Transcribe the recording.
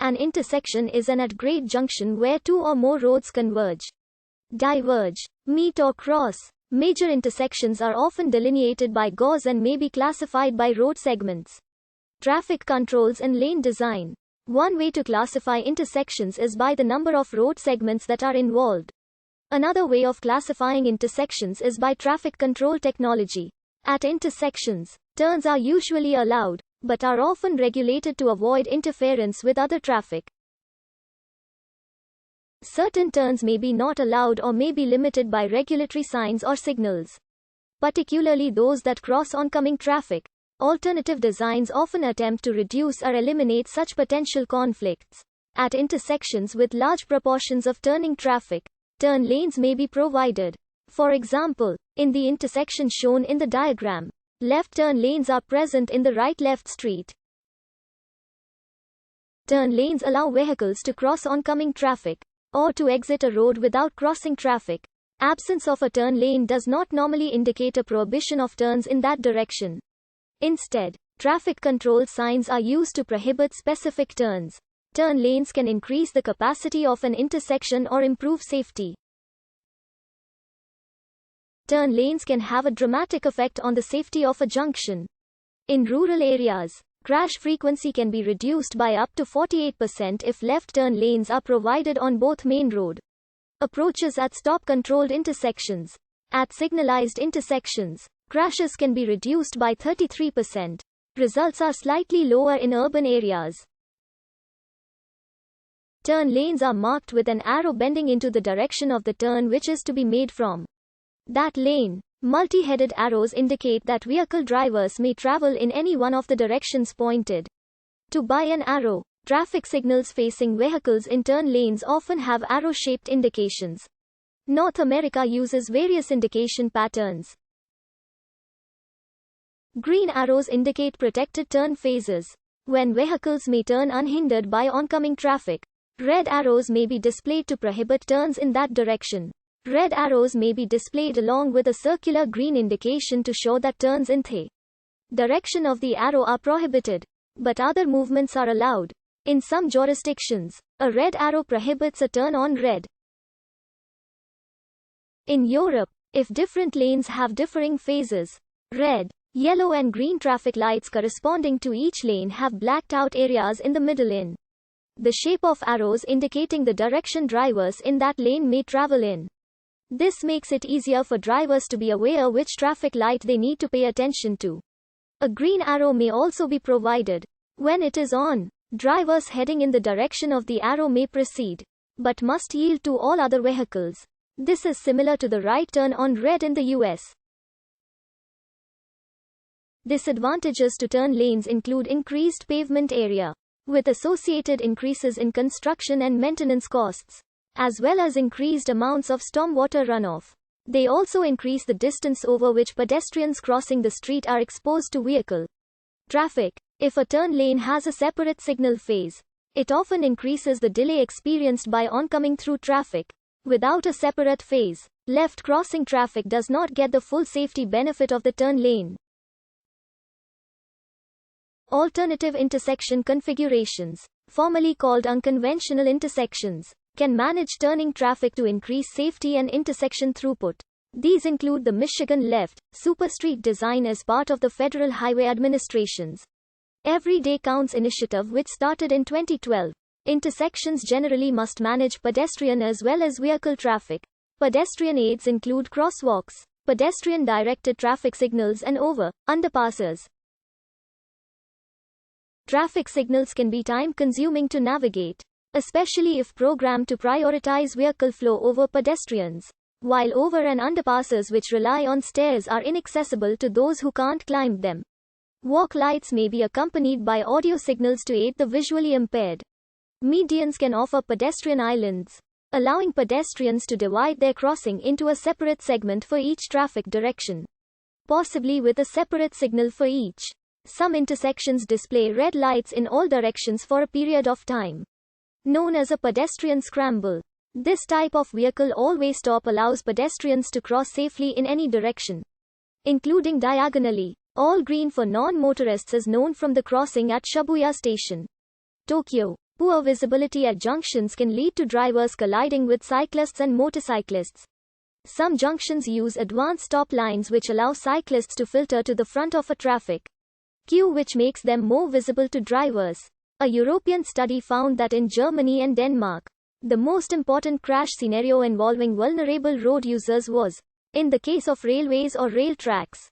An intersection is an at-grade junction where two or more roads converge, diverge, meet or cross. Major intersections are often delineated by gauge and may be classified by road segments. Traffic controls and lane design. One way to classify intersections is by the number of road segments that are involved. Another way of classifying intersections is by traffic control technology. At intersections, turns are usually allowed, but are often regulated to avoid interference with other traffic. Certain turns may be not allowed or may be limited by regulatory signs or signals, particularly those that cross oncoming traffic. Alternative designs often attempt to reduce or eliminate such potential conflicts. At intersections with large proportions of turning traffic, turn lanes may be provided. For example, in the intersection shown in the diagram, left turn lanes are present in the right-left street. Turn lanes allow vehicles to cross oncoming traffic, or to exit a road without crossing traffic. Absence of a turn lane does not normally indicate a prohibition of turns in that direction. Instead, traffic control signs are used to prohibit specific turns. Turn lanes can increase the capacity of an intersection or improve safety. Turn lanes can have a dramatic effect on the safety of a junction. In rural areas, crash frequency can be reduced by up to 48% if left turn lanes are provided on both main road approaches at stop-controlled intersections. At signalized intersections, crashes can be reduced by 33%. Results are slightly lower in urban areas. Turn lanes are marked with an arrow bending into the direction of the turn which is to be made from that lane. Multi-headed arrows indicate that vehicle drivers may travel in any one of the directions pointed to by an arrow. Traffic signals facing vehicles in turn lanes often have arrow-shaped indications. North America uses various indication patterns. Green arrows indicate protected turn phases, when vehicles may turn unhindered by oncoming traffic. Red arrows may be displayed to prohibit turns in that direction. Red arrows may be displayed along with a circular green indication to show that turns in the direction of the arrow are prohibited, but other movements are allowed. In some jurisdictions, a red arrow prohibits a turn on red. In Europe, if different lanes have differing phases, red, yellow and green traffic lights corresponding to each lane have blacked out areas in the middle in the shape of arrows indicating the direction drivers in that lane may travel in. This makes it easier for drivers to be aware which traffic light they need to pay attention to. A green arrow may also be provided. When it is on, drivers heading in the direction of the arrow may proceed, but must yield to all other vehicles. This is similar to the right turn on red in the US. Disadvantages to turn lanes include increased pavement area, with associated increases in construction and maintenance costs, as well as increased amounts of stormwater runoff. They also increase the distance over which pedestrians crossing the street are exposed to vehicle traffic. If a turn lane has a separate signal phase, it often increases the delay experienced by oncoming through traffic. Without a separate phase, left crossing traffic does not get the full safety benefit of the turn lane. Alternative intersection configurations, formerly called unconventional intersections, can manage turning traffic to increase safety and intersection throughput. These include the Michigan Left Superstreet design as part of the Federal Highway Administration's Everyday Counts initiative, which started in 2012. Intersections generally must manage pedestrian as well as vehicle traffic. Pedestrian aids include crosswalks, pedestrian-directed traffic signals and underpasses. Traffic signals can be time-consuming to navigate, especially if programmed to prioritize vehicle flow over pedestrians, while over- and underpasses which rely on stairs are inaccessible to those who can't climb them. Walk lights may be accompanied by audio signals to aid the visually impaired. Medians can offer pedestrian islands, allowing pedestrians to divide their crossing into a separate segment for each traffic direction, possibly with a separate signal for each. Some intersections display red lights in all directions for a period of time, known as a pedestrian scramble. This type of vehicle always stop allows pedestrians to cross safely in any direction, including diagonally. All green for non-motorists is known from the crossing at Shibuya Station, Tokyo. Poor visibility at junctions can lead to drivers colliding with cyclists and motorcyclists. Some junctions use advanced stop lines which allow cyclists to filter to the front of a traffic queue, which makes them more visible to drivers. A European study found that in Germany and Denmark, the most important crash scenario involving vulnerable road users was in the case of railways or rail tracks.